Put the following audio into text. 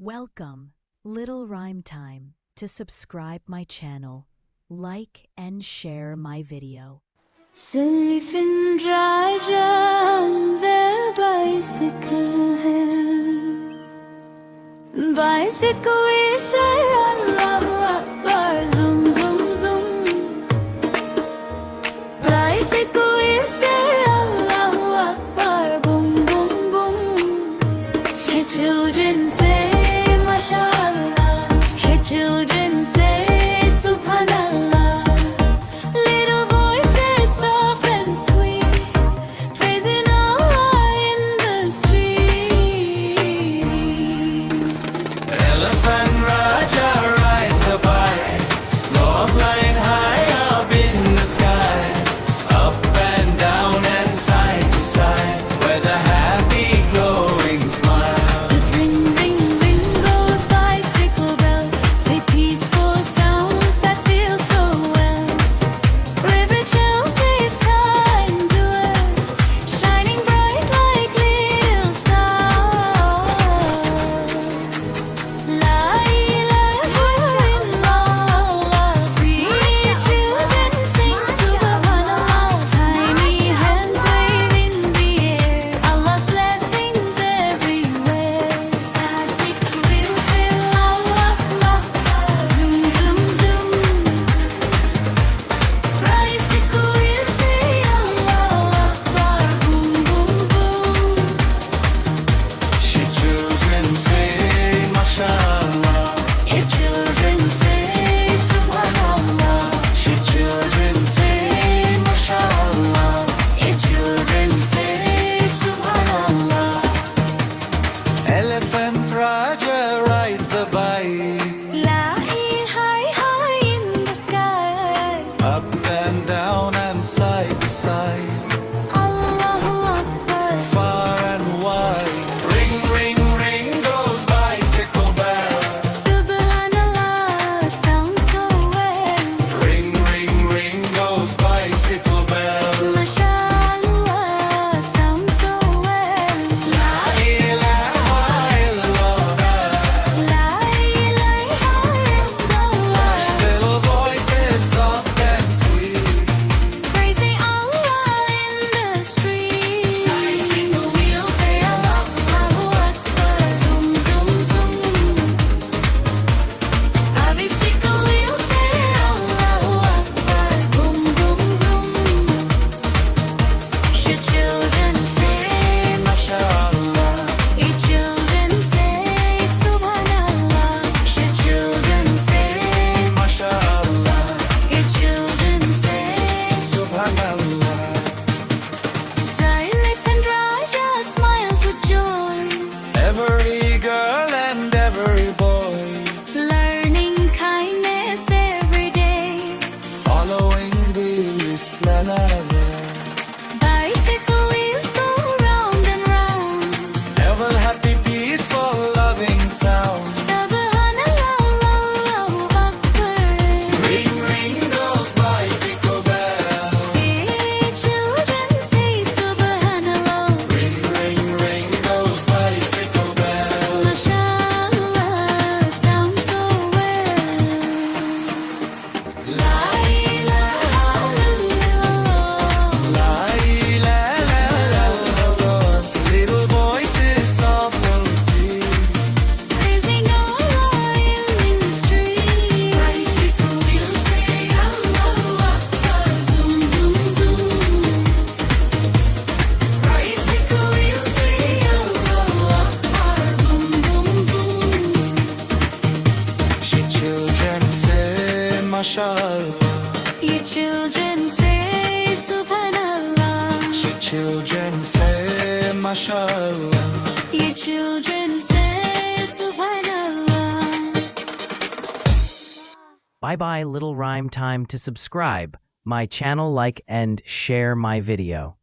Welcome, Little Rhyme Time. To subscribe my channel, like and share my video. Sylphin Raja the bicycle hai. Bicycle we say Allahu Akbar, zoom zoom zoom. Bicycle we say Allahu Akbar, boom boom boom. Hey children say mashallah, hey children say subhanallah. Raja rides the bike. Flying high, high in the sky. Up and down and side to side. Allahu Akbar. Far and wide. Ring, ring, ring goes bicycle bell. Subhanallah, sounds so well. Ring, ring, ring goes bicycle bell. Mashallah, sounds so well. La ilaha illallah. La ilaha illallah. Still voices soft and sweet. Praising Allah in the street. Bicycle wheels say Allahu Akbar, zoom zoom zoom. Bicycle wheels say Allahu Akbar, boom boom boom. Should children say mashallah? Your children say subhanallah. Should children say MashaAllah. your children say Subhanallah. Silent Raja smiles with joy, Every girl and every boy. learning kindness every day. Following the Islam. Bicycle wheels go round and round. Ever happy, peaceful, loving sound. Subhanallah, Allahu Akbar. Ring, ring goes bicycle bell. Hey children say subhanallah. Ring, ring, ring goes bicycle bell. Mashallah, sounds so well. La ilaha illallah. La ilaha illallah. Little voices soft and sweet. Praising Allah in the street. Bicycle wheels say Allahu Akbar, zoom zoom zoom. Bicycle wheels say Allahu Akbar, boom boom boom. She children say mashallah. Your children say subhanallah. She children say mashallah. Your children say subhanallah. Bye bye, Little Rhyme Time. To subscribe my channel, like and share my video.